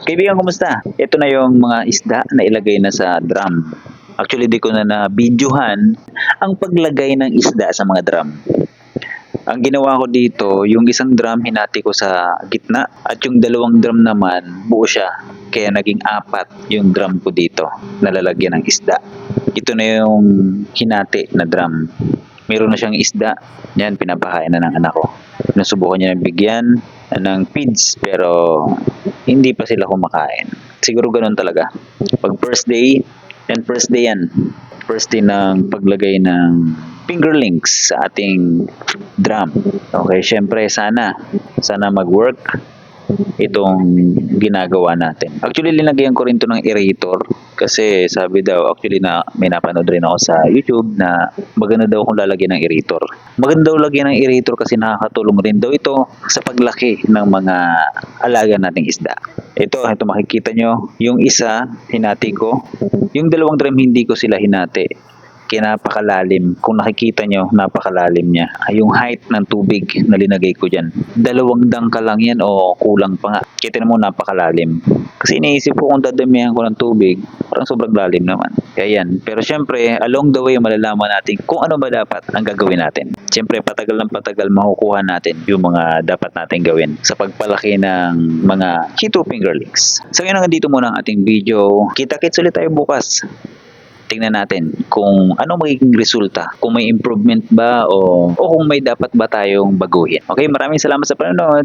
Kaibigan, kumusta? Ito na yung mga isda na ilagay na sa drum. Actually, di ko na na-videohan ang paglagay ng isda sa mga drum. Ang ginawa ko dito, yung isang drum hinati ko sa gitna at yung dalawang drum naman buo siya. Kaya naging apat yung drum ko dito na lalagyan ng isda. Ito na yung hinati na drum. Meron na siyang isda. Yan, pinapahain na ng anak ko. Nasubukan niya ng bigyan ng feeds pero hindi pa sila kumakain. Siguro ganun talaga. Pag first day yan. First day ng paglagay ng fingerlings sa ating drum. Okay, syempre sana mag-work itong ginagawa natin. Actually, linagyan ko rin to ng aerator kasi sabi daw, actually na may napanood rin ako sa YouTube na maganda daw kung lalagyan ng aerator. Maganda daw lagyan ng aerator kasi nakakatulong rin daw ito sa paglaki ng mga alaga nating isda. Ito makikita nyo, yung isa hinati ko, yung dalawang drum hindi ko sila hinati. Kaya napakalalim. Kung nakikita nyo, napakalalim niya. Yung height ng tubig na linagay ko dyan. 2 dangka lang yan o kulang pa nga. Kita mo, napakalalim. Kasi iniisip ko kung dadamihan ko ng tubig, parang sobrang lalim naman. Kaya yan. Pero syempre, along the way, malalaman natin kung ano ba dapat ang gagawin natin. Syempre, patagal ng patagal, makukuha natin yung mga dapat natin gawin sa pagpalaki ng mga Cheeto fingerlings. So yun, hanggang dito muna ang ating video. Kita-kits ulit tayo bukas. Tingnan natin kung ano magiging resulta, kung may improvement ba o kung may dapat ba tayong baguhin. Okay, maraming salamat sa panonood.